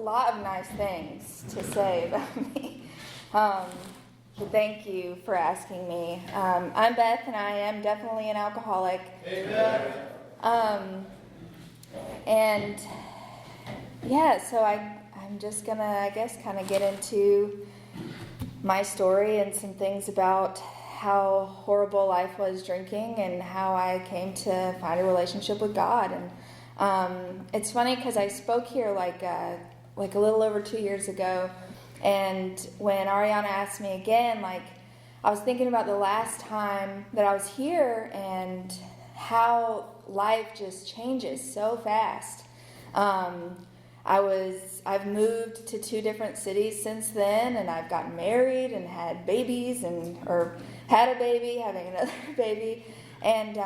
lot of nice things to say about me. But thank you for asking me. I'm Beth, and I am definitely an alcoholic. Amen. And yeah, so I'm just gonna, I guess, kind of get into my story and some things about how horrible life was drinking and how I came to find a relationship with God. And it's funny because I spoke here like a little over 2 years ago, and when Ariana asked me again, like, I was thinking about the last time that I was here and how life just changes so fast. I've moved to 2 different cities since then, and I've gotten married and had babies, or had a baby, having another baby, and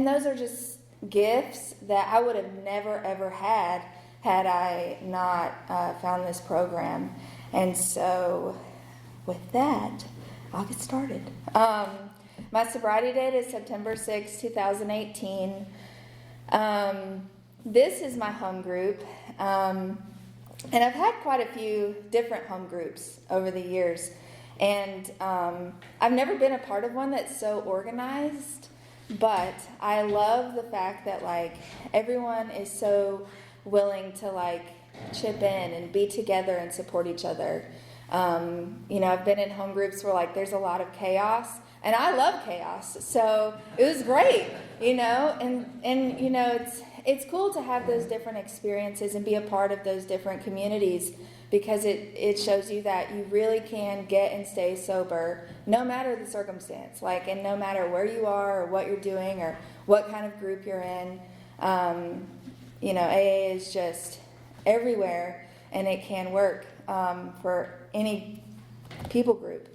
those are just gifts that I would have never ever had I not found this program. And so, with that, I'll get started. My sobriety date is September 6, 2018. This is my home group. And I've had quite a few different home groups over the years. And I've never been a part of one that's so organized. But I love the fact that, like, everyone is so willing to, like, chip in and be together and support each other. I've been in home groups where, like, there's a lot of chaos. And I love chaos. So it was great, and it's cool to have those different experiences and be a part of those different communities, because it shows you that you really can get and stay sober no matter the circumstance, and no matter where you are or what you're doing or what kind of group you're in. AA is just everywhere, and it can work for any people group.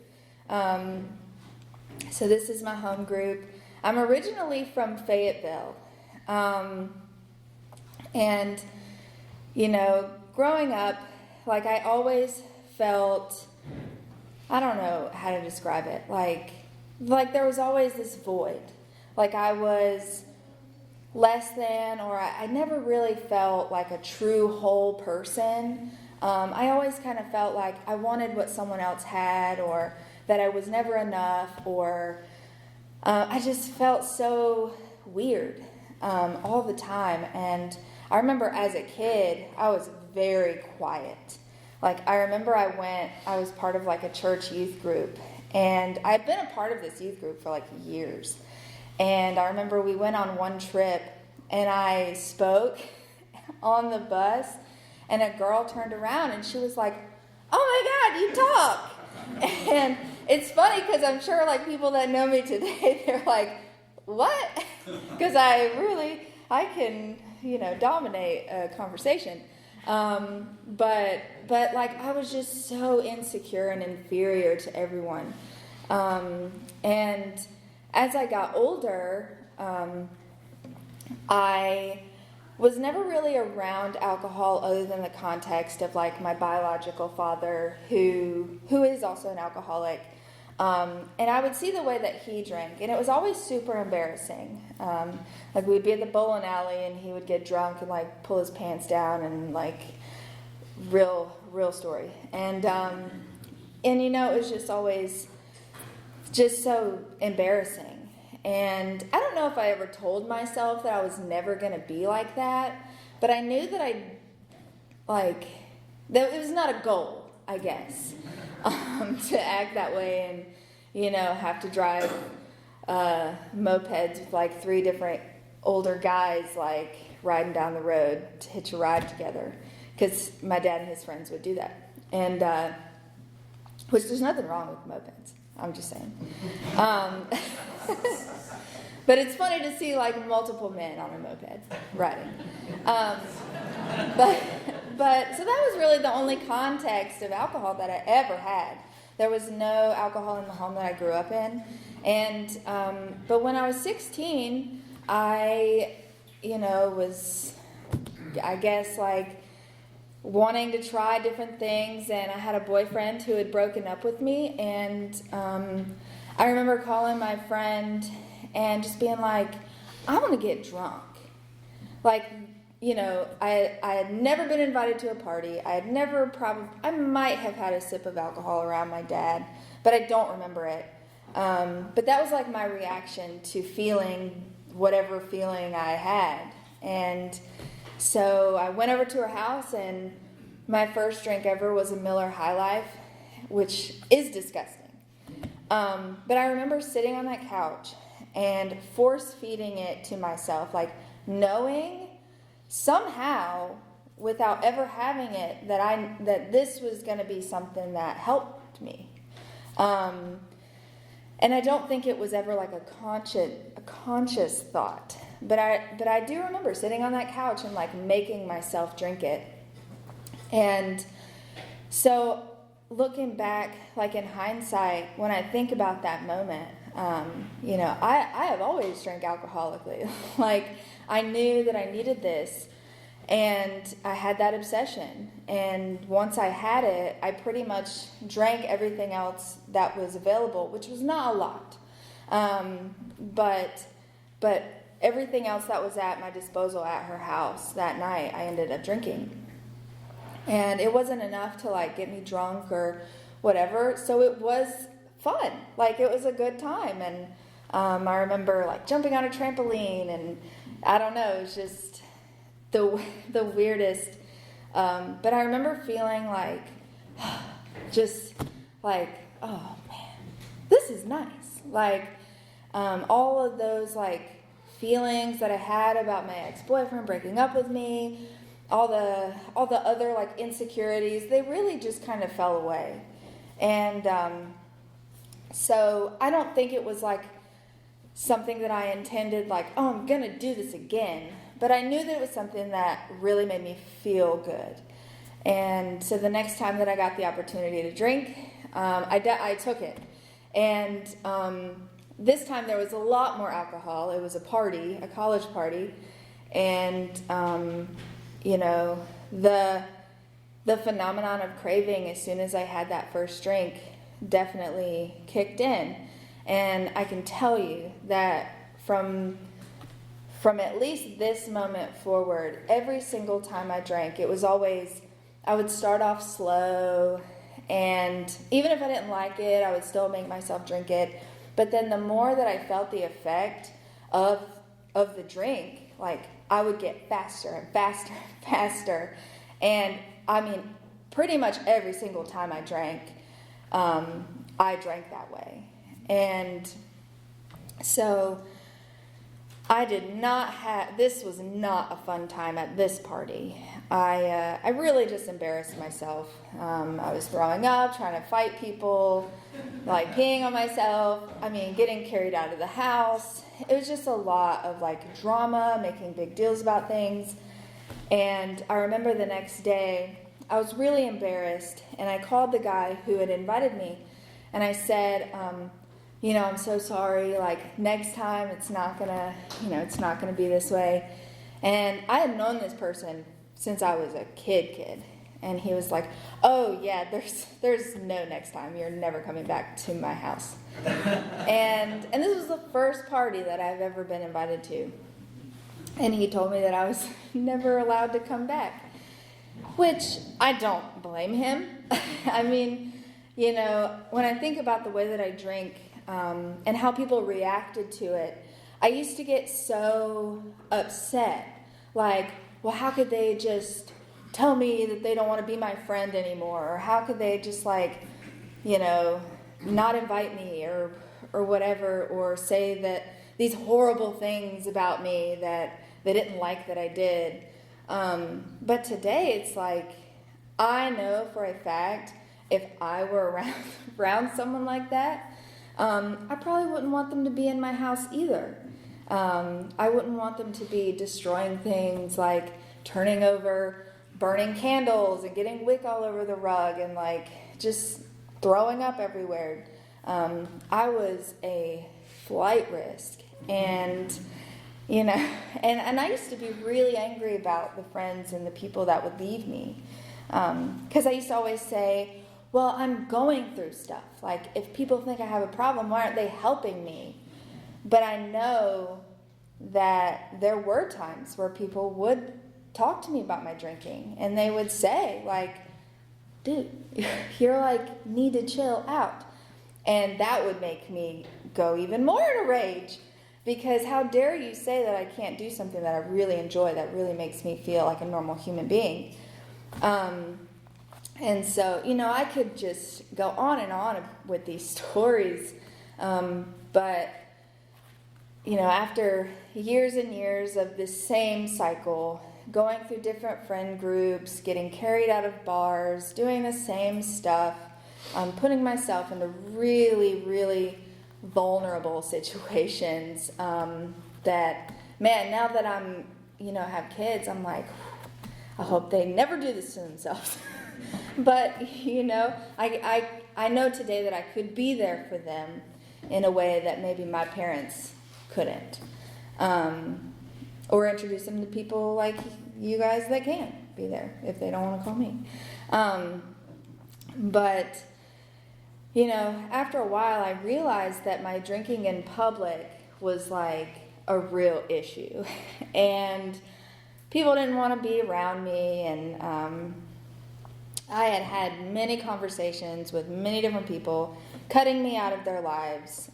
So this is my home group. I'm originally from Fayetteville. And, growing up, I always felt, I don't know how to describe it, like there was always this void. I was less than, or I never really felt like a true whole person. I always kind of felt like I wanted what someone else had, or that I was never enough, or I just felt so weird all the time. And I remember as a kid, I was very quiet. I remember I was part of a church youth group, and I'd been a part of this youth group for years. And I remember we went on one trip, and I spoke on the bus, and a girl turned around and she was like, "Oh my God, you talk!" And it's funny because I'm sure people that know me today, they're like, "What?" Because I can, dominate a conversation. But I was just so insecure and inferior to everyone. And as I got older, I was never really around alcohol other than the context of my biological father, who is also an alcoholic. And I would see the way that he drank, and it was always super embarrassing. We'd be at the bowling alley, and he would get drunk and pull his pants down, and real story. And it was just always just so embarrassing. And I don't know if I ever told myself that I was never going to be like that, but I knew that that it was not a goal, I guess, to act that way and, have to drive mopeds with 3 different older guys, riding down the road to hitch a ride together, because my dad and his friends would do that. And, which there's nothing wrong with mopeds. I'm just saying. But it's funny to see multiple men on a moped riding. But so that was really the only context of alcohol that I ever had. There was no alcohol in the home that I grew up in. And but when I was 16, I was, I guess, wanting to try different things, and I had a boyfriend who had broken up with me, and I remember calling my friend and just being like, "I want to get drunk." I had never been invited to a party. I might have had a sip of alcohol around my dad, but I don't remember it. But that was like my reaction to feeling whatever feeling I had. And so I went over to her house, and my first drink ever was a Miller High Life, which is disgusting. But I remember sitting on that couch and force feeding it to myself, like knowing somehow, without ever having it, that this was going to be something that helped me. And I don't think it was ever like a conscious thought, but I do remember sitting on that couch and like making myself drink it. And so looking back, like in hindsight, when I think about that moment, I have always drank alcoholically. Like, I knew that I needed this, and I had that obsession. And once I had it, I pretty much drank everything else that was available, which was not a lot. But everything else that was at my disposal at her house that night, I ended up drinking. And it wasn't enough to like get me drunk or whatever, so it was fun. Like, it was a good time. And I remember like jumping on a trampoline, and I don't know, it was just the weirdest. But I remember feeling like, just like, oh man, this is nice. Like, all of those like feelings that I had about my ex-boyfriend breaking up with me, all the other like insecurities, they really just kind of fell away. And so I don't think it was like something that I intended, like, oh, I'm going to do this again. But I knew that it was something that really made me feel good. And so the next time that I got the opportunity to drink, I took it. And this time there was a lot more alcohol. It was a party, a college party. And, the phenomenon of craving as soon as I had that first drink definitely kicked in. And I can tell you that from at least this moment forward, every single time I drank, it was always, I would start off slow, and even if I didn't like it, I would still make myself drink it. But then the more that I felt the effect of the drink, like, I would get faster and faster and faster. And I mean, pretty much every single time I drank that way. And so this was not a fun time at this party. I really just embarrassed myself. I was throwing up, trying to fight people, like peeing on myself. I mean, getting carried out of the house. It was just a lot of like drama, making big deals about things. And I remember the next day, I was really embarrassed, and I called the guy who had invited me, and I said, I'm so sorry, like, next time it's not gonna be this way. And I had known this person since I was a kid, and he was like, oh yeah, there's no next time, you're never coming back to my house. and this was the first party that I've ever been invited to. And he told me that I was never allowed to come back, which I don't blame him. I mean, when I think about the way that I drink and how people reacted to it, I used to get so upset. Like, well, how could they just tell me that they don't want to be my friend anymore? Or how could they just not invite me or whatever, or say that these horrible things about me that they didn't like that I did. But today it's like, I know for a fact, if I were around someone like that, I probably wouldn't want them to be in my house either. I wouldn't want them to be destroying things, like turning over, burning candles and getting wick all over the rug and like just throwing up everywhere. I was a flight risk, and and I used to be really angry about the friends and the people that would leave me, because I used to always say, well, I'm going through stuff. Like, if people think I have a problem, why aren't they helping me? But I know that there were times where people would talk to me about my drinking, and they would say, like, dude, you're like, need to chill out. And that would make me go even more in a rage, because how dare you say that I can't do something that I really enjoy, that really makes me feel like a normal human being. And so, I could just go on and on with these stories, but after years and years of this same cycle, going through different friend groups, getting carried out of bars, doing the same stuff, putting myself into really, really vulnerable situations, that, man, now that I'm, have kids, I'm like, I hope they never do this to themselves. But, I know today that I could be there for them in a way that maybe my parents couldn't. Or introduce them to people like you guys that can be there if they don't want to call me. But, after a while, I realized that my drinking in public was like a real issue. And people didn't want to be around me. And I had many conversations with many different people, cutting me out of their lives.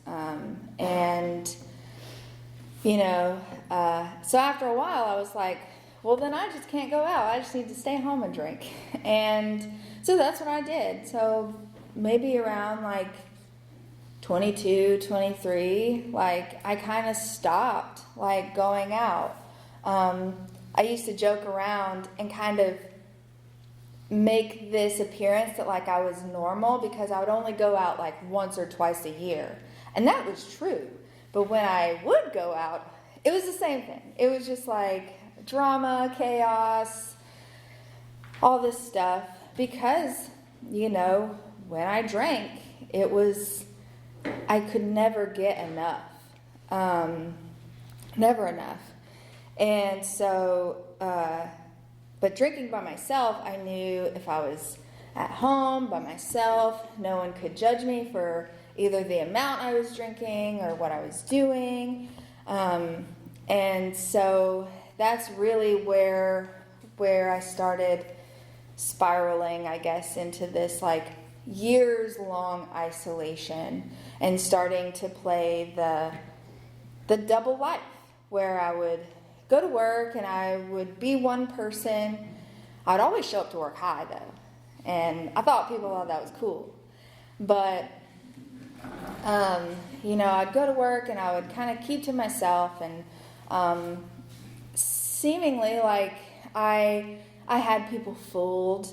So after a while, I was like, well, then I just can't go out. I just need to stay home and drink. And so that's what I did. So maybe around like 22, 23, like I kind of stopped like going out. I used to joke around and kind of make this appearance that like I was normal, because I would only go out like once or twice a year. And that was true. But when I would go out, it was the same thing. It was just like drama, chaos, all this stuff. Because, when I drank, I could never get enough. Never enough. And so, but drinking by myself, I knew if I was at home by myself, no one could judge me for either the amount I was drinking or what I was doing. And so that's really where I started spiraling, I guess, into this like years-long isolation and starting to play the double life, where I would go to work and I would be one person. I'd always show up to work high, though. And I thought people thought that was cool. But, I'd go to work and I would kind of keep to myself, and seemingly like I had people fooled.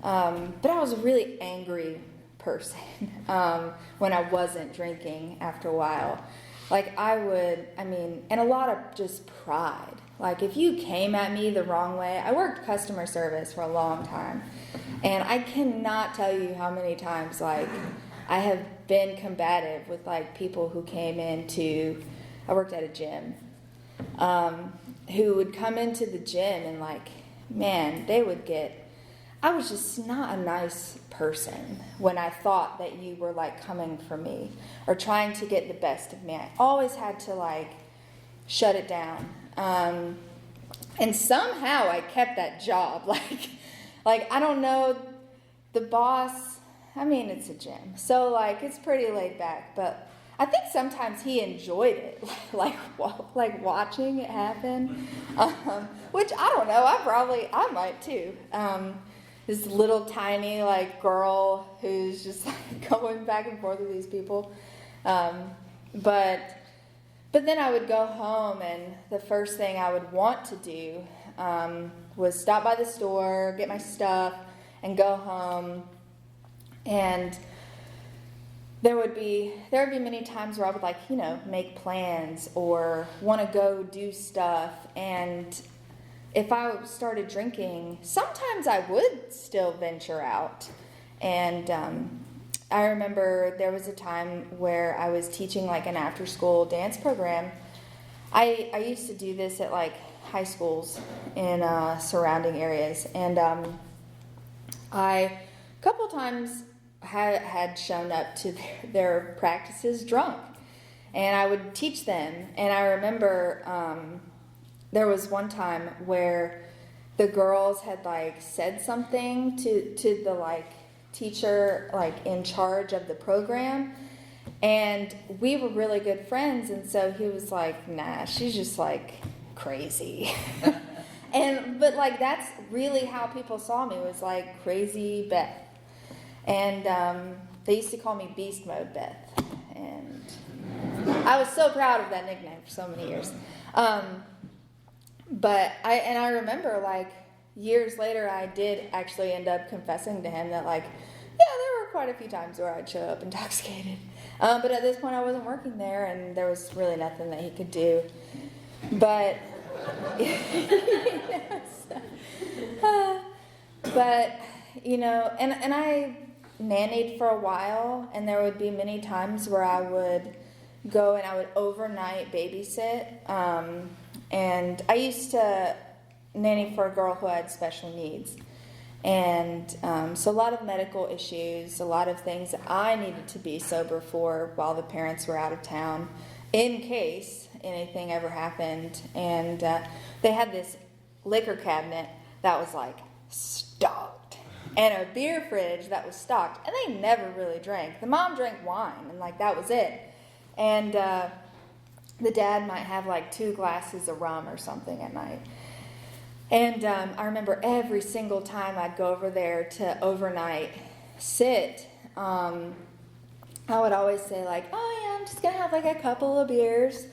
But I was a really angry person when I wasn't drinking after a while. Like and a lot of just pride. Like if you came at me the wrong way, I worked customer service for a long time. And I cannot tell you how many times like I have been combative with like people who came I worked at a gym, who would come into the gym and like, man, I was just not a nice person when I thought that you were like coming for me or trying to get the best of me. I always had to like shut it down. And somehow I kept that job. Like I don't know, the boss, it's a gym. So like it's pretty laid back, but I think sometimes he enjoyed it, like watching it happen, which I don't know, I might too. This little tiny like girl who's just like going back and forth with these people. But then I would go home, and the first thing I would want to do was stop by the store, get my stuff, and go home. And there would be many times where I would like, make plans or want to go do stuff. And if I started drinking, sometimes I would still venture out. And I remember there was a time where I was teaching like an after-school dance program. I used to do this at like high schools in surrounding areas. And I, a couple times, had shown up to their practices drunk, and I would teach them. And I remember there was one time where the girls had like said something to the like teacher like in charge of the program, and we were really good friends, and so he was like, nah, she's just like crazy. But like that's really how people saw me, was like crazy Beth. And they used to call me Beast Mode Beth, and I was so proud of that nickname for so many years. But I remember like years later, I did actually end up confessing to him that like, yeah, there were quite a few times where I'd show up intoxicated. But at this point I wasn't working there, and there was really nothing that he could do. But, but you know, and I nannied for a while, and there would be many times where I would go and I would overnight babysit. And I used to nanny for a girl who had special needs. And so a lot of medical issues, a lot of things that I needed to be sober for while the parents were out of town, in case anything ever happened. And they had this liquor cabinet that was like stocked, and a beer fridge that was stocked, and they never really drank. The mom drank wine, and like that was it. And the dad might have like 2 glasses of rum or something at night. And I remember every single time I'd go over there to overnight sit, I would always say like, oh yeah, I'm just going to have like a couple of beers.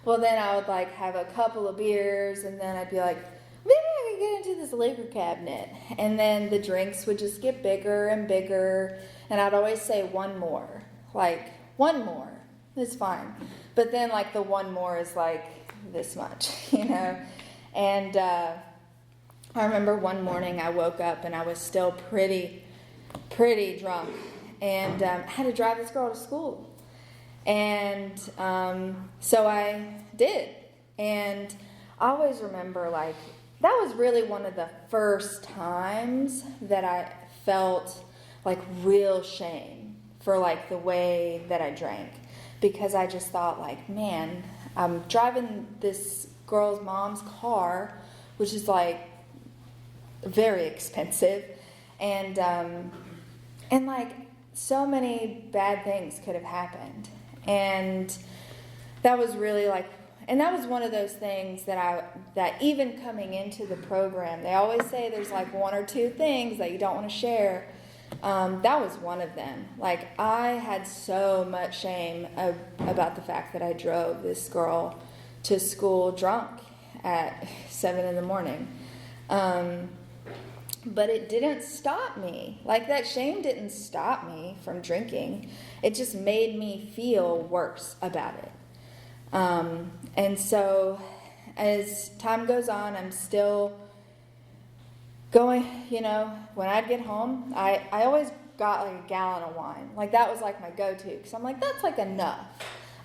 Well, then I would like have a couple of beers, and then I'd be like, maybe I could get into this liquor cabinet. And then the drinks would just get bigger and bigger, and I'd always say one more. Like, one more is fine. But then like the one more is like this much, you know? And I remember one morning I woke up and I was still pretty drunk, and had to drive this girl to school. And so I did. And I always remember like that was really one of the first times that I felt like real shame for like the way that I drank, because I just thought like, man, I'm driving this girl's mom's car, which is like very expensive, and like so many bad things could have happened. And that was really like, and that was one of those things that even coming into the program, they always say there's like 1 or 2 things that you don't want to share. That was one of them. Like I had so much shame about the fact that I drove this girl to school drunk at 7 a.m. But it didn't stop me. Like that shame didn't stop me from drinking. It just made me feel worse about it. And so as time goes on, I'm still going, you know, when I'd get home, I always got like a gallon of wine. Like that was like my go-to, because I'm like, that's like enough.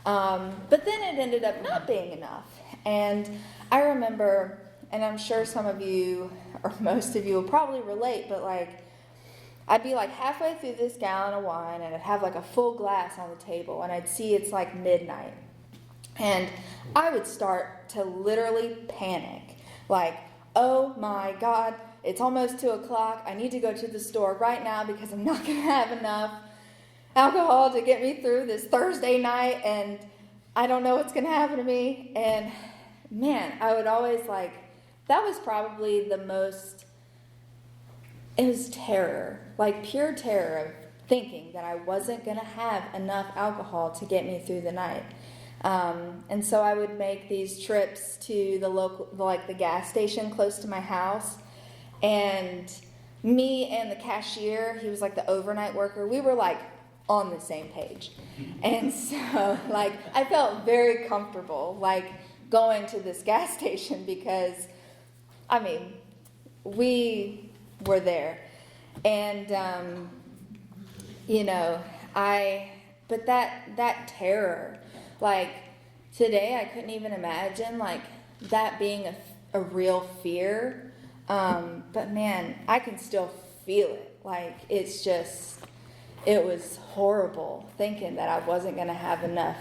But then it ended up not being enough. And I remember, and I'm sure some of you or most of you will probably relate, but like I'd be like halfway through this gallon of wine, and I'd have like a full glass on the table, and I'd see it's like midnight. And I would start to literally panic. Like, oh my God, it's almost 2 o'clock. I need to go to the store right now because I'm not going to have enough alcohol to get me through this Thursday night, and I don't know what's going to happen to me. And man, I would always like, that was probably the most, it was terror, like pure terror of thinking that I wasn't going to have enough alcohol to get me through the night. And so I would make these trips to the local, like the gas station close to my house, and me and the cashier, he was like the overnight worker, we were like on the same page. And so like I felt very comfortable like going to this gas station, because I mean, we were there. And you know, but that terror, like today I couldn't even imagine like that being a real fear. But man, I can still feel it. Like it's just, it was horrible thinking that I wasn't going to have enough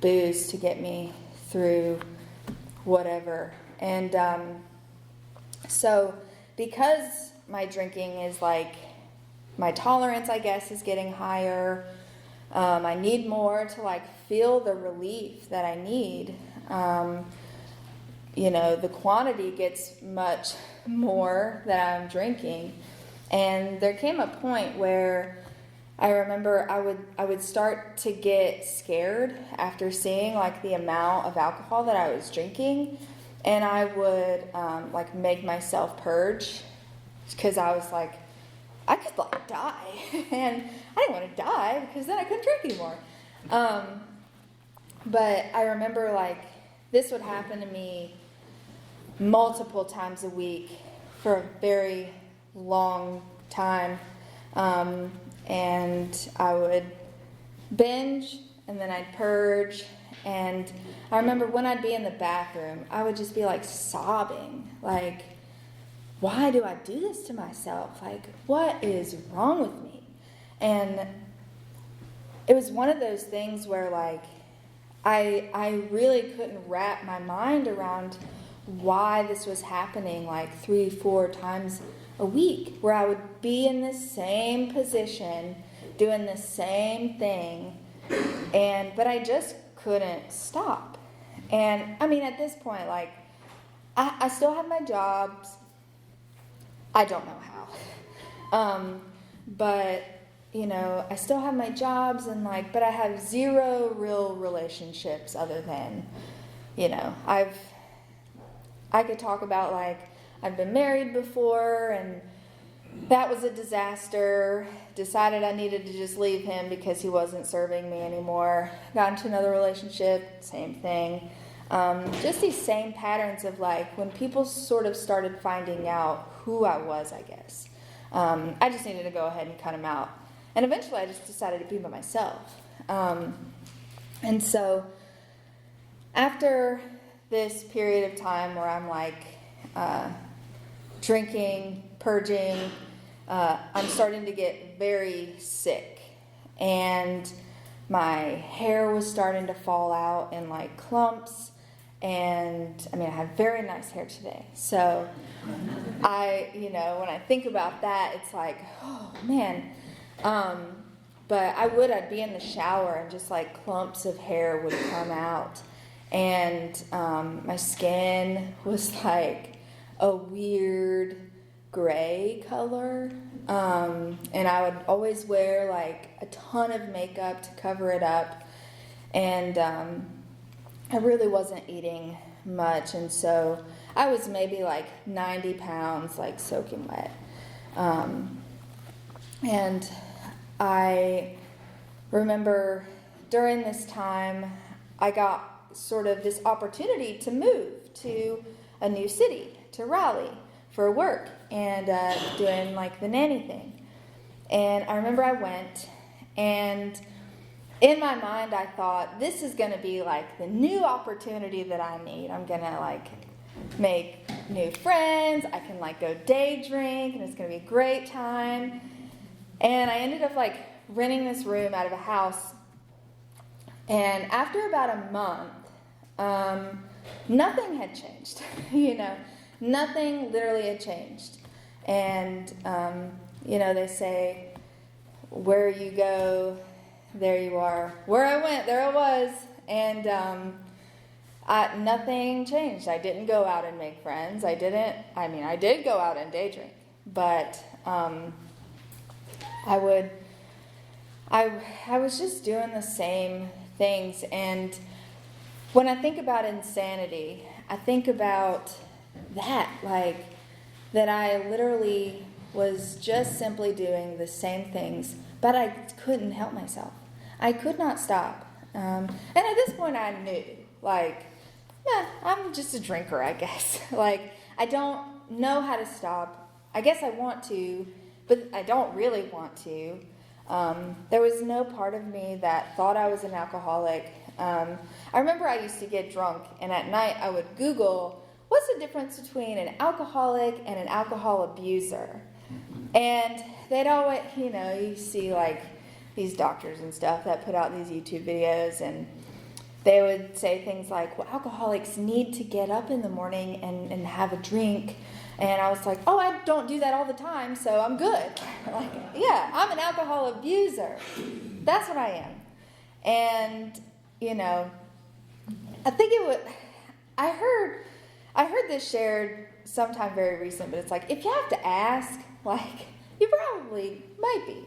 booze to get me through whatever. And So because my drinking is like, my tolerance, I guess, is getting higher, I need more to like feel the relief that I need. The quantity gets much more that I'm drinking. And there came a point where I remember I would start to get scared after seeing like the amount of alcohol that I was drinking, and I would like make myself purge, because I was like, I could like die, and I didn't want to die because then I couldn't drink anymore. But I remember like this would happen to me multiple times a week for a very long time. And I would binge, and then I'd purge. And I remember when I'd be in the bathroom, I would just be like sobbing, like, why do I do this to myself? Like, what is wrong with me? And it was one of those things where like I really couldn't wrap my mind around why this was happening like 3-4 times a week, where I would be in the same position doing the same thing, but I just couldn't stop. And I mean, at this point, like I still have my jobs. I don't know how, but I still have my jobs, and like, but I have zero real relationships other than, I could talk about like, I've been married before, and that was a disaster. Decided I needed to just leave him because he wasn't serving me anymore. Got into another relationship, same thing. Just these same patterns of like, when people sort of started finding out who I was, I guess. I just needed to go ahead and cut him out. And eventually I just decided to be by myself. And so after this period of time where I'm like drinking, purging, I'm starting to get very sick. And my hair was starting to fall out in like clumps. And I mean, I have very nice hair today. So when I think about that, it's like, oh man. But I'd be in the shower, and just like clumps of hair would come out. And my skin was like a weird gray color. And I would always wear like a ton of makeup to cover it up. And I really wasn't eating much. And so I was maybe like 90 pounds, like soaking wet. And I remember during this time, I got sort of this opportunity to move to a new city, to Raleigh, for work and doing like the nanny thing. And I remember I went, and in my mind I thought, this is going to be like the new opportunity that I need. I'm going to like make new friends. I can like go day drink, and it's going to be a great time. And I ended up like renting this room out of a house. And after about a month, nothing had changed. Nothing literally had changed. And, they say, where you go, there you are. Where I went, there I was. And nothing changed. I didn't go out and make friends. I did go out and day drink. But I was just doing the same things. And when I think about insanity, I think about that, like, that I literally was just simply doing the same things, but I couldn't help myself. I could not stop. And at this point I knew, like, I'm just a drinker, I guess. Like, I don't know how to stop. I guess I want to, but I don't really want to. There was no part of me that thought I was an alcoholic. I remember I used to get drunk, and at night I would Google, what's the difference between an alcoholic and an alcohol abuser? And they'd always, you see like these doctors and stuff that put out these YouTube videos, and they would say things like, well, alcoholics need to get up in the morning and have a drink. And I was like, oh, I don't do that all the time, so I'm good. Like, yeah, I'm an alcohol abuser. That's what I am. And, I think I heard this shared sometime very recent, but it's like, if you have to ask, like, you probably might be.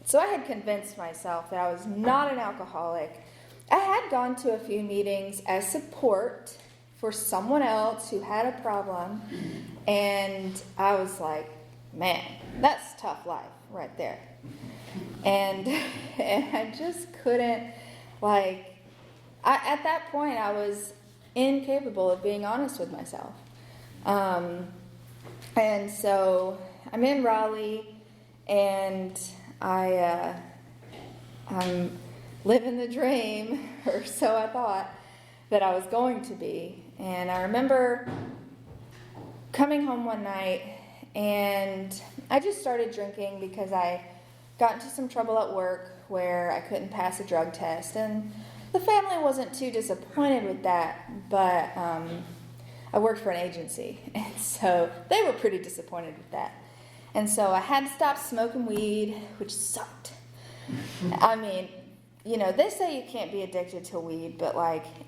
So I had convinced myself that I was not an alcoholic. I had gone to a few meetings as support for someone else who had a problem, and I was like, man, that's tough life right there. And I just couldn't, at that point I was incapable of being honest with myself. And so I'm in Raleigh, and I'm living the dream, or so I thought that I was going to be. And I remember coming home one night, and I just started drinking because I got into some trouble at work where I couldn't pass a drug test. And the family wasn't too disappointed with that, but I worked for an agency, and so they were pretty disappointed with that. And so I had to stop smoking weed, which sucked. I mean, they say you can't be addicted to weed, but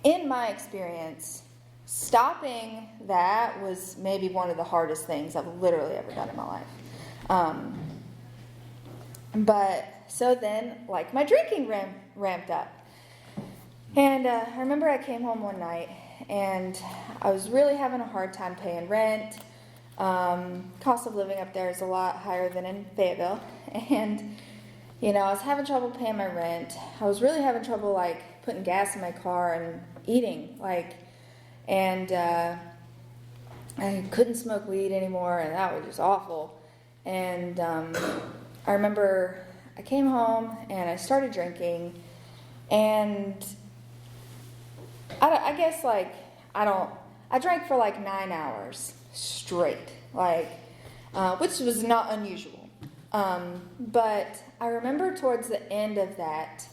in my experience, stopping that was maybe one of the hardest things I've literally ever done in my life. But so then, my drinking ramped up. And I remember I came home one night, and I was really having a hard time paying rent. Cost of living up there is a lot higher than in Fayetteville. And, I was having trouble paying my rent. I was really having trouble, putting gas in my car and eating, and I couldn't smoke weed anymore, and that was just awful. And I remember I came home, and I started drinking, and I guess, I drank for 9 hours straight, which was not unusual. But I remember towards the end of that,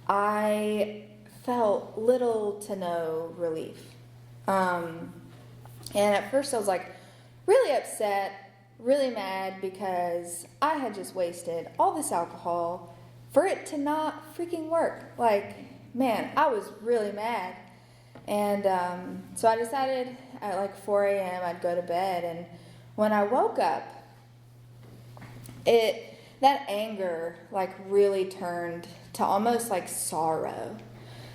I felt little to no relief. And at first I was really upset, really mad, because I had just wasted all this alcohol for it to not freaking work. Man, I was really mad. And so I decided at 4 a.m. I'd go to bed. And when I woke up, that anger really turned to almost sorrow.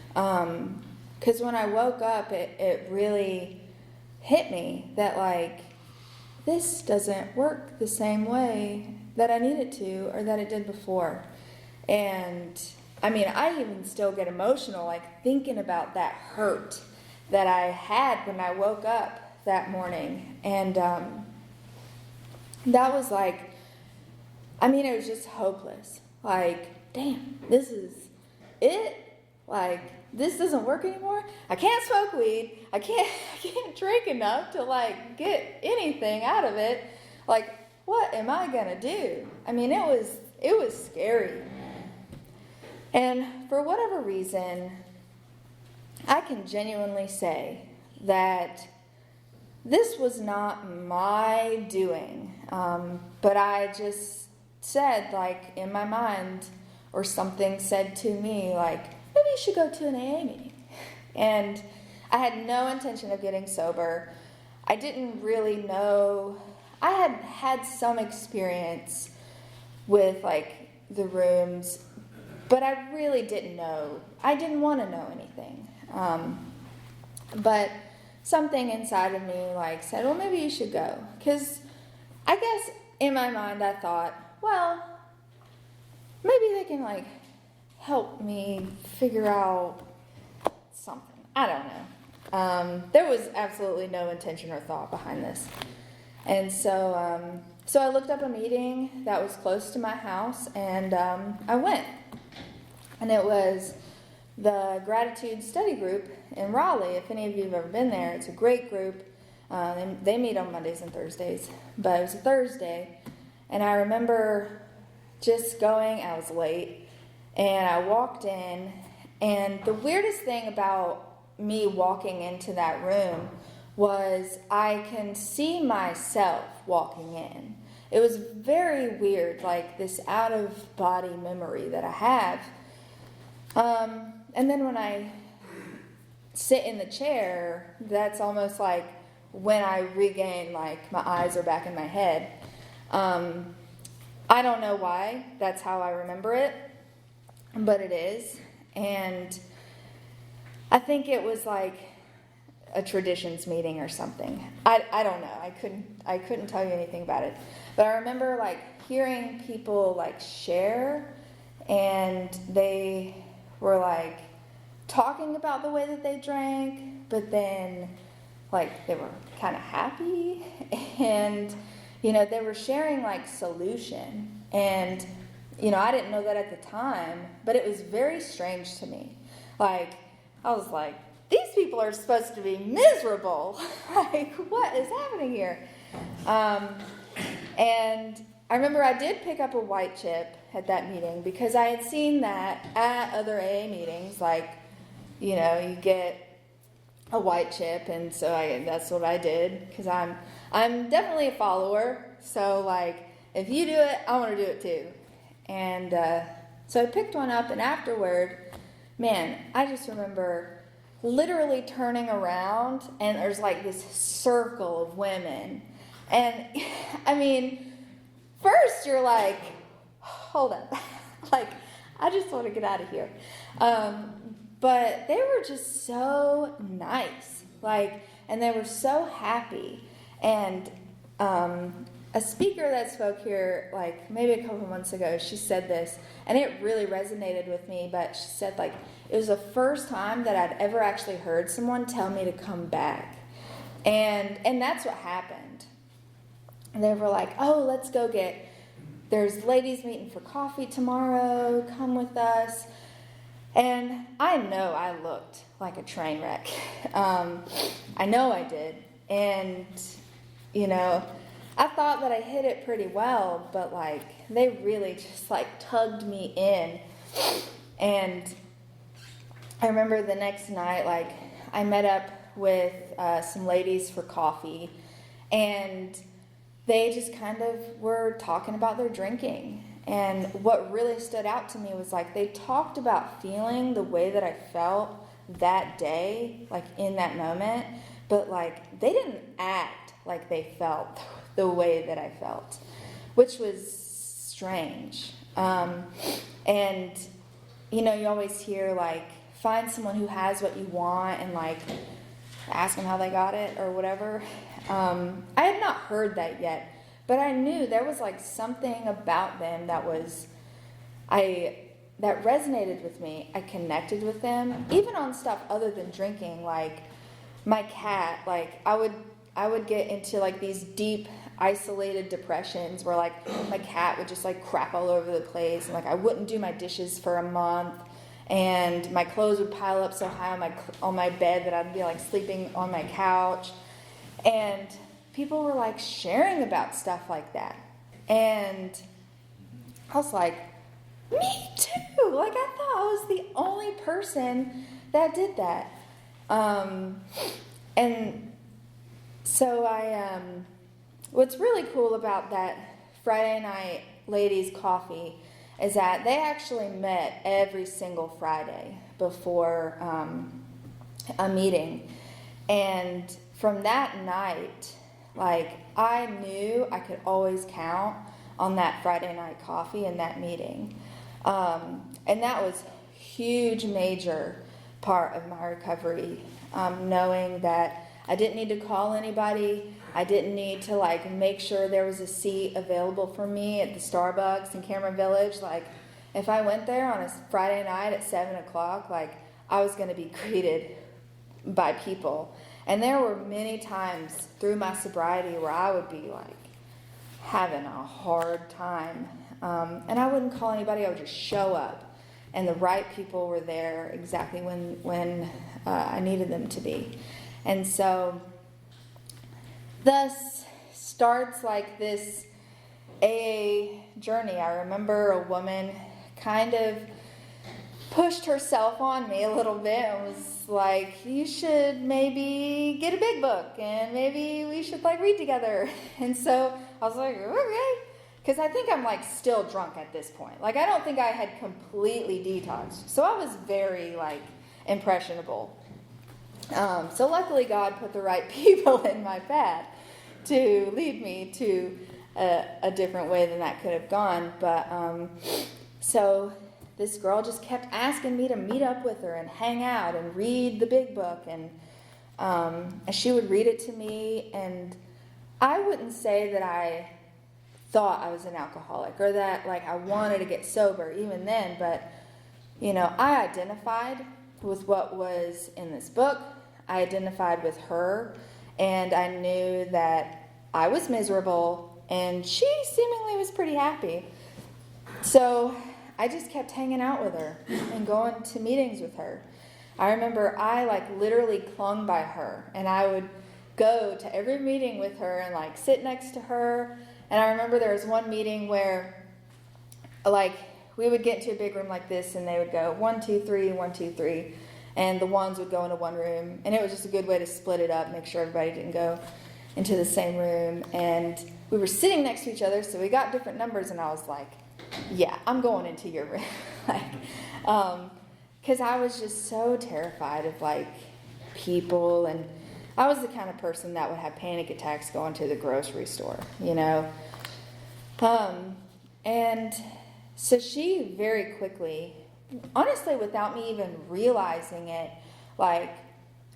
Because when I woke up, it really hit me that this doesn't work the same way that I need it to, or that it did before. And I even still get emotional, thinking about that hurt that I had when I woke up that morning. And that was it was just hopeless. Damn, this is it? This doesn't work anymore? I can't smoke weed. I can't drink enough to get anything out of it. What am I gonna do? It was scary. And for whatever reason, I can genuinely say that this was not my doing, but I just said, in my mind, or something said to me, maybe you should go to an AA meeting. And I had no intention of getting sober. I didn't really know. I had had some experience with, the rooms, but I really didn't know. I didn't want to know anything. But something inside of me, said, well, maybe you should go. Because I guess in my mind I thought, well, maybe they can, help me figure out something. I don't know. There was absolutely no intention or thought behind this. And so I looked up a meeting that was close to my house, and I went. And it was the Gratitude Study Group in Raleigh. If any of you have ever been there, it's a great group. They meet on Mondays and Thursdays, but it was a Thursday. And I remember just going, I was late, and I walked in, And the weirdest thing about me walking into that room was I can see myself walking in. It was very weird, like this out-of-body memory that I have. And then when I sit in the chair, that's almost like when I regain, like my eyes are back in my head. I don't know why that's how I remember it, but it is. And I think it was like a traditions meeting or something. I don't know. I couldn't tell you anything about it. But I remember like hearing people like share, and they were like talking about the way that they drank, but then like they were kind of happy, and they were sharing like solution. And I didn't know that at the time, but it was very strange to me. Like I was like, these people are supposed to be miserable. Like, what is happening here? And I remember I did pick up a white chip at that meeting because I had seen that at other AA meetings. Like, you get a white chip, and so that's what I did because I'm definitely a follower. So like, if you do it, I want to do it too. And so I picked one up, and afterward, man, I just remember literally turning around, and there's like this circle of women. And I mean, first you're like, hold up. Like, I just want to get out of here. But they were just so nice. Like, and they were so happy. And a speaker that spoke here, like maybe a couple months ago, she said this, and it really resonated with me. But she said, like, it was the first time that I'd ever actually heard someone tell me to come back. And that's what happened. And they were like, oh, let's go there's ladies meeting for coffee tomorrow, come with us. And I know I looked like a train wreck. I know I did. And, I thought that I hit it pretty well, but like, they really just like tugged me in. And I remember the next night, like, I met up with some ladies for coffee, and they just kind of were talking about their drinking. And what really stood out to me was like they talked about feeling the way that I felt that day, like in that moment, but like they didn't act like they felt the way that I felt, which was strange. And you always hear like, find someone who has what you want and like ask them how they got it or whatever. I had not heard that yet, but I knew there was like something about them that resonated with me. I connected with them, even on stuff other than drinking. Like my cat, like I would get into like these deep isolated depressions where like my cat would just like crap all over the place, and like I wouldn't do my dishes for a month, and my clothes would pile up so high on my bed that I'd be like sleeping on my couch. And people were like sharing about stuff like that, and I was like, me too. Like I thought I was the only person that did that. And so what's really cool about that Friday night ladies coffee is that they actually met every single Friday before a meeting. And from that night, like I knew I could always count on that Friday night coffee and that meeting. And that was a huge, major part of my recovery, knowing that I didn't need to call anybody. I didn't need to like make sure there was a seat available for me at the Starbucks in Cameron Village. Like if I went there on a Friday night at 7:00, like I was going to be greeted by people. And there were many times through my sobriety where I would be like having a hard time. And I wouldn't call anybody. I would just show up. And the right people were there exactly when I needed them to be. And so thus starts like this AA journey. I remember a woman kind of pushed herself on me a little bit and was like, you should maybe get a big book and maybe we should like read together. And so I was like, okay. Because I think I'm like still drunk at this point. Like I don't think I had completely detoxed. So I was very like impressionable. So luckily God put the right people in my path to lead me to a different way than that could have gone. But so this girl just kept asking me to meet up with her and hang out and read the big book. And she would read it to me. And I wouldn't say that I thought I was an alcoholic or that like I wanted to get sober even then. But, I identified with what was in this book. I identified with her. And I knew that I was miserable. And she seemingly was pretty happy. So I just kept hanging out with her and going to meetings with her. I remember I like literally clung by her, and I would go to every meeting with her and like sit next to her. And I remember there was one meeting where like we would get into a big room like this and they would go 1, 2, 3, 1, 2, 3. And the ones would go into one room, and it was just a good way to split it up, make sure everybody didn't go into the same room. And we were sitting next to each other, so we got different numbers, and I was like, yeah, I'm going into your room. Because I was just so terrified of like people, and I was the kind of person that would have panic attacks going to the grocery store, And so she very quickly, honestly, without me even realizing it, like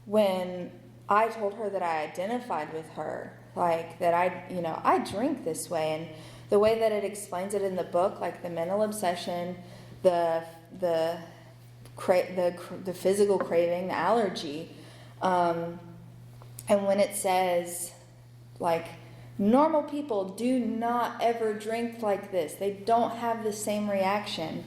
when I told her that I identified with her, like that I drink this way, and the way that it explains it in the book, like the mental obsession, the physical craving, the allergy, and when it says like normal people do not ever drink like this, they don't have the same reaction.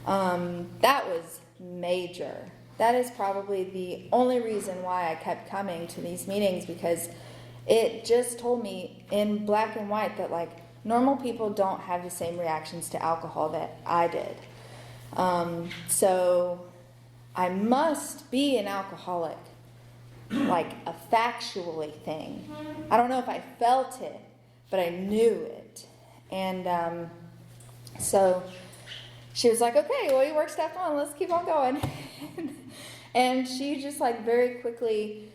That was major. That is probably the only reason why I kept coming to these meetings, because it just told me in black and white that like normal people don't have the same reactions to alcohol that I did. So I must be an alcoholic, like a factually thing. I don't know if I felt it, but I knew it. And so she was like, okay, well, you worked step 1, let's keep on going. And she just like very quickly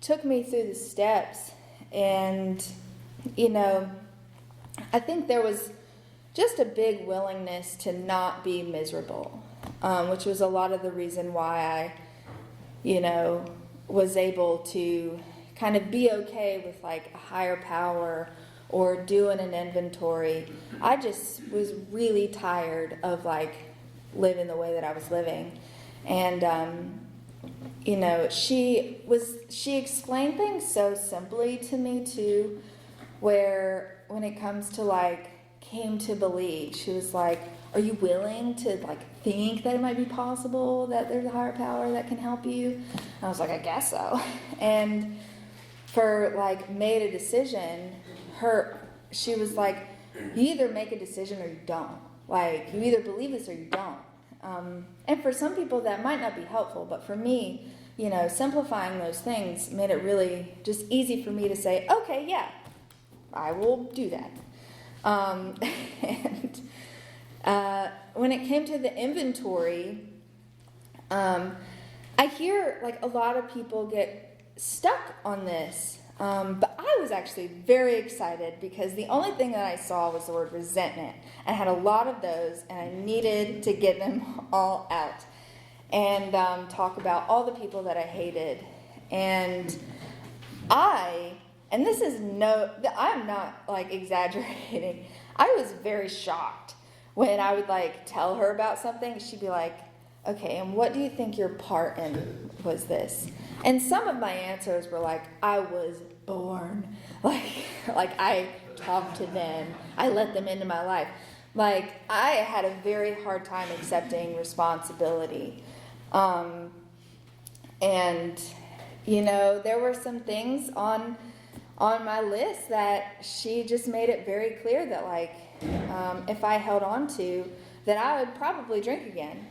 took me through the steps. And, I think there was just a big willingness to not be miserable, which was a lot of the reason why I, was able to kind of be okay with like a higher power or doing an inventory. I just was really tired of like living the way that I was living. And, she explained things so simply to me too, where when it comes to like came to believe, she was like, are you willing to like think that it might be possible that there's a higher power that can help you? And I was like, I guess so. And for like made a decision, she was like, you either make a decision or you don't. Like you either believe this or you don't. And for some people that might not be helpful, but for me, simplifying those things made it really just easy for me to say, okay, yeah, I will do that. And when it came to the inventory, I hear like a lot of people get stuck on this. But I was actually very excited because the only thing that I saw was the word resentment. I had a lot of those, and I needed to get them all out and talk about all the people that I hated. And this is I'm not like exaggerating. I was very shocked when I would like tell her about something. She'd be like, okay, and what do you think your part in was this? And some of my answers were like, I was born. Like I talked to them. I let them into my life. Like I had a very hard time accepting responsibility. And, there were some things on my list that she just made it very clear that like, if I held on to, that I would probably drink again.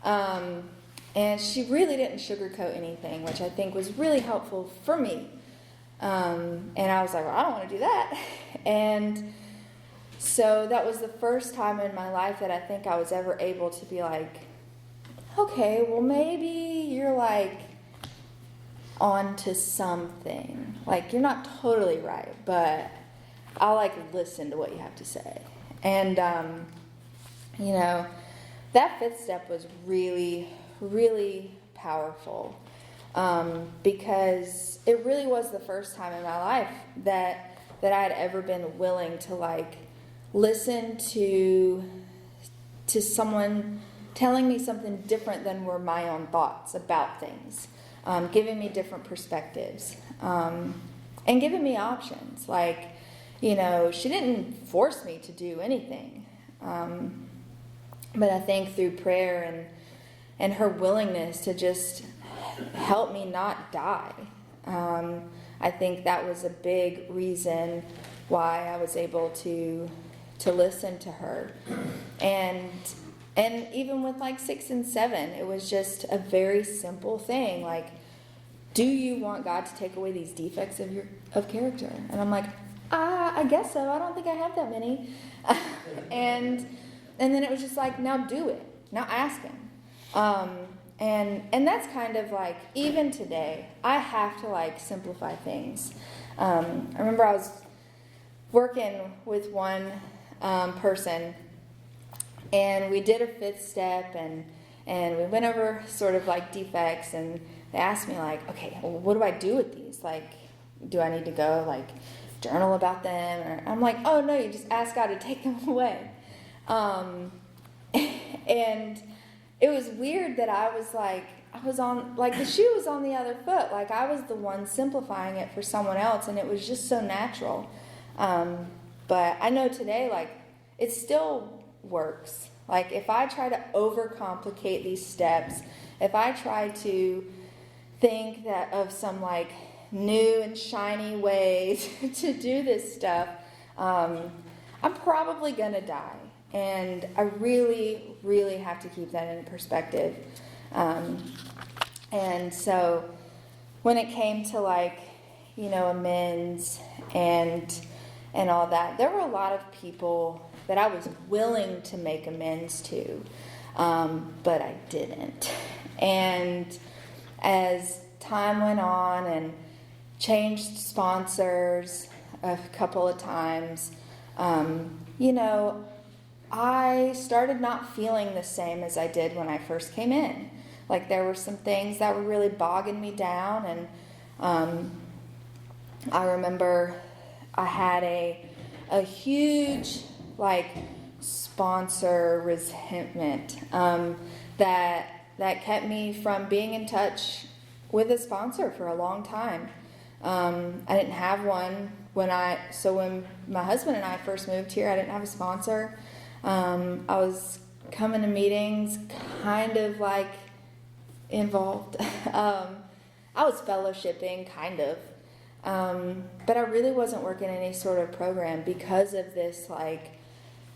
And she really didn't sugarcoat anything, which I think was really helpful for me. And I was like, well, I don't want to do that. And so that was the first time in my life that I think I was ever able to be like, okay, well, maybe you're like onto something. Like, you're not totally right, but I'll like listen to what you have to say. And, you know, that fifth step was really, really powerful, because it really was the first time in my life that I had ever been willing to like listen to someone telling me something different than were my own thoughts about things, giving me different perspectives, and giving me options. Like, you know, she didn't force me to do anything, but I think through prayer and her willingness to just help me not die, I think that was a big reason why I was able to listen to her. And even with like 6 and 7, it was just a very simple thing. Like, do you want God to take away these defects of character? And I'm like, I guess so. I don't think I have that many. and then it was just like, now do it. Now ask him. And that's kind of like, even today, I have to like simplify things. I remember I was working with one person, and we did a fifth step, and we went over sort of like defects, and they asked me like, okay, well, what do I do with these? Like, do I need to go like journal about them? Or I'm like, oh no, you just ask God to take them away. And it was weird that I was on, like, the shoe was on the other foot. Like, I was the one simplifying it for someone else, and it was just so natural. But I know today, like, it still works. Like, if I try to overcomplicate these steps, if I try to think that of some, like, new and shiny ways to do this stuff, I'm probably going to die. And I really, really have to keep that in perspective. And so when it came to, like, you know, amends and all that, there were a lot of people that I was willing to make amends to, but I didn't. And as time went on and changed sponsors a couple of times, you know, I started not feeling the same as I did when I first came in. Like, there were some things that were really bogging me down, and I remember I had a huge, like, sponsor resentment that kept me from being in touch with a sponsor for a long time. I didn't have one when my husband and I first moved here. I didn't have a sponsor. I was coming to meetings kind of like involved. I was fellowshipping kind of, but I really wasn't working in any sort of program because of this like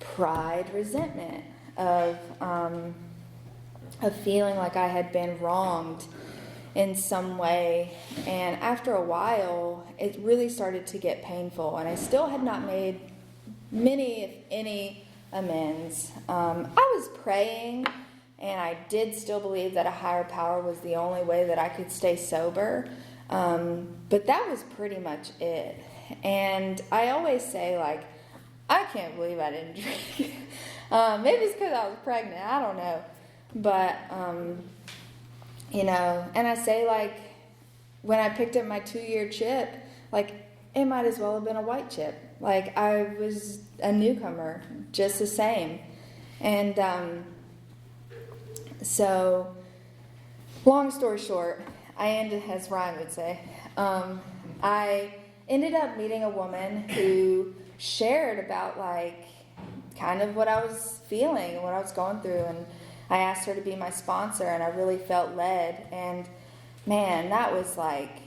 pride, resentment of feeling like I had been wronged in some way. And after a while, it really started to get painful, and I still had not made many, if any, amends. I was praying, and I did still believe that a higher power was the only way that I could stay sober, but that was pretty much it. And I always say, like, I can't believe I didn't drink. Maybe it's because I was pregnant, I don't know. But, you know, and I say, like, when I picked up my 2-year chip, like, it might as well have been a white chip. Like, I was a newcomer, just the same. And so, long story short, I ended, as Ryan would say, I ended up meeting a woman who shared about, like, kind of what I was feeling and what I was going through. And I asked her to be my sponsor, and I really felt led. And, man, that was like,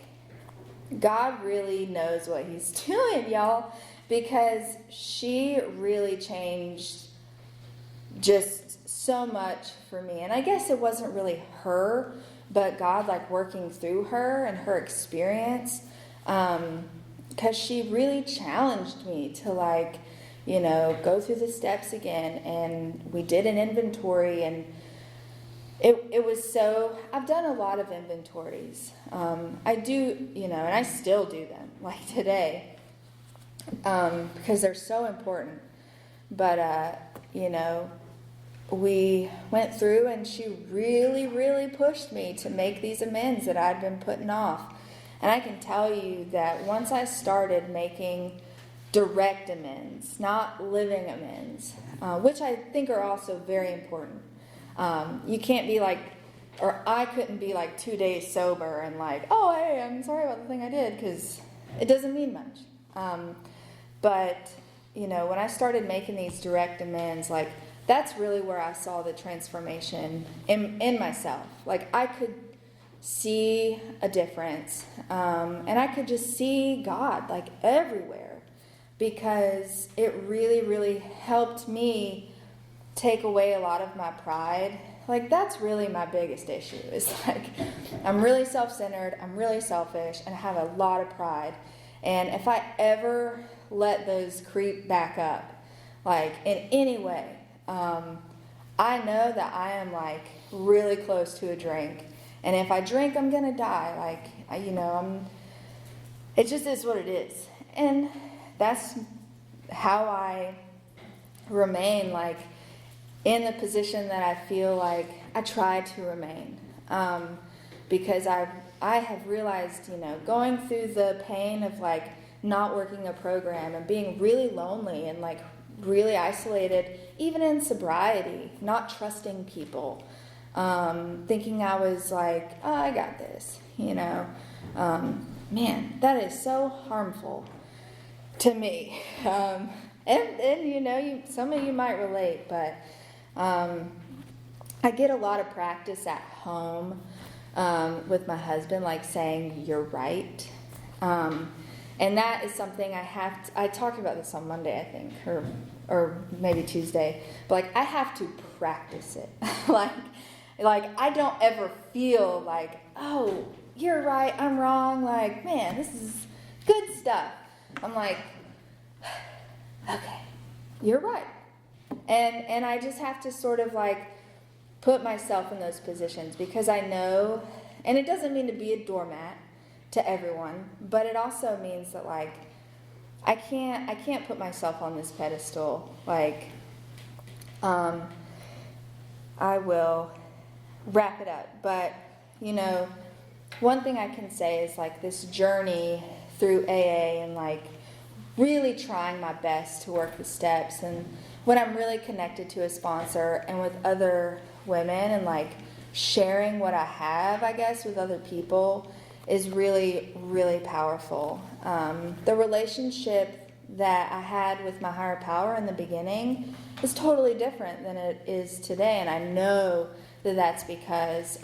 God really knows what he's doing, y'all, because she really changed just so much for me. And I guess it wasn't really her, but God, like, working through her and her experience, because she really challenged me to, like, go through the steps again. And we did an inventory, and it was so, I've done a lot of inventories. I do, and I still do them, like today, because they're so important. But, we went through, and she really, really pushed me to make these amends that I'd been putting off. And I can tell you that once I started making direct amends, not living amends, which I think are also very important. You can't be like, or I couldn't be like 2 days sober and like, oh, hey, I'm sorry about the thing I did, because it doesn't mean much. But, when I started making these direct amends, like, that's really where I saw the transformation in myself. Like, I could see a difference, and I could just see God, like, everywhere, because it really, really helped me take away a lot of my pride. Like, that's really my biggest issue, is like, I'm really self-centered, I'm really selfish, and I have a lot of pride. And if I ever let those creep back up, like, in any way, I know that I am, like, really close to a drink. And if I drink, I'm gonna die. Like, it just is what it is. And that's how I remain, like, in the position that I feel like I try to remain. Because I have realized, going through the pain of, like, not working a program and being really lonely and, like, really isolated, even in sobriety, not trusting people, thinking I was like, oh, I got this, man, that is so harmful to me. And some of you might relate, but I get a lot of practice at home with my husband, like, saying, you're right. And that is something I talked about this on Monday, I think, or maybe Tuesday, but, like, I have to practice it. like I don't ever feel like, oh, you're right, I'm wrong, like, man, this is good stuff. I'm like, okay, you're right. And I just have to sort of, like, put myself in those positions, because I know, and it doesn't mean to be a doormat to everyone, but it also means that, like, I can't put myself on this pedestal. Like, I will wrap it up. But, one thing I can say is, like, this journey through AA and, like, really trying my best to work the steps, and when I'm really connected to a sponsor and with other women and, like, sharing what I have, I guess, with other people is really, really powerful. The relationship that I had with my higher power in the beginning is totally different than it is today, and I know that that's because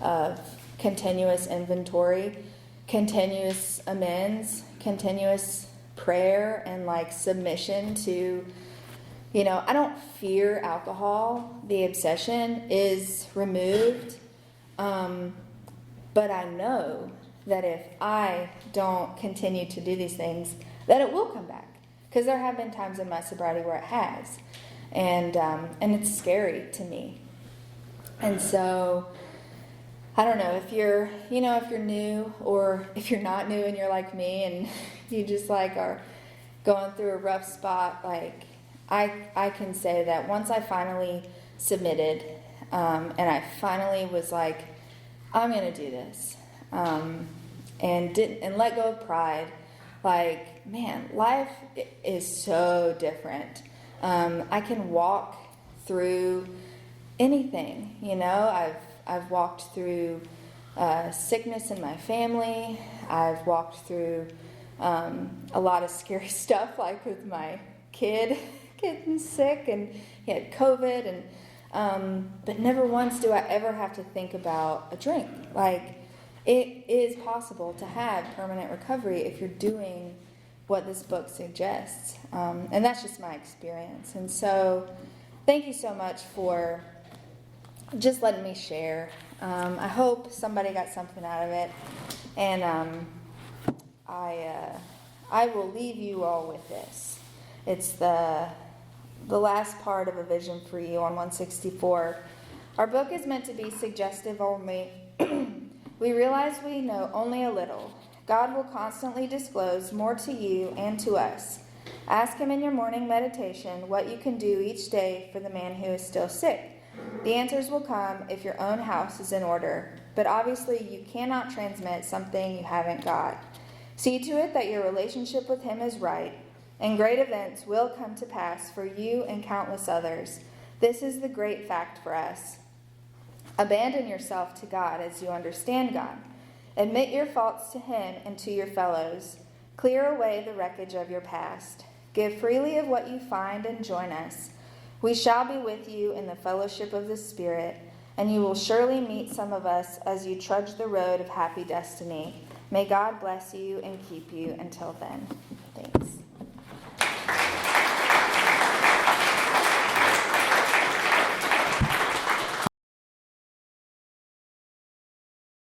of continuous inventory, continuous amends, continuous prayer, and, like, submission to, I don't fear alcohol. The obsession is removed. But I know that if I don't continue to do these things, that it will come back. Because there have been times in my sobriety where it has. And it's scary to me. And so, I don't know, if you're new, or if you're not new and you're like me and you just, like, are going through a rough spot, like, I can say that once I finally submitted, and I finally was like, I'm going to do this, and let go of pride. Like, man, life is so different. I can walk through anything, I've walked through sickness in my family. I've walked through a lot of scary stuff, like with my kid getting sick, and he had COVID, and but never once do I ever have to think about a drink. Like, it is possible to have permanent recovery if you're doing what this book suggests. And that's just my experience. And so thank you so much for just letting me share. I hope somebody got something out of it. And I will leave you all with this. It's the last part of A Vision for You on 164. Our book is meant to be suggestive only. We realize we know only a little. God will constantly disclose more to you and to us. Ask Him in your morning meditation what you can do each day for the man who is still sick. The answers will come if your own house is in order, but obviously you cannot transmit something you haven't got. See to it that your relationship with Him is right, and great events will come to pass for you and countless others. This is the great fact for us. Abandon yourself to God as you understand God. Admit your faults to Him and to your fellows. Clear away the wreckage of your past. Give freely of what you find and join us. We shall be with you in the fellowship of the Spirit, and you will surely meet some of us as you trudge the road of happy destiny. May God bless you and keep you until then. Thanks.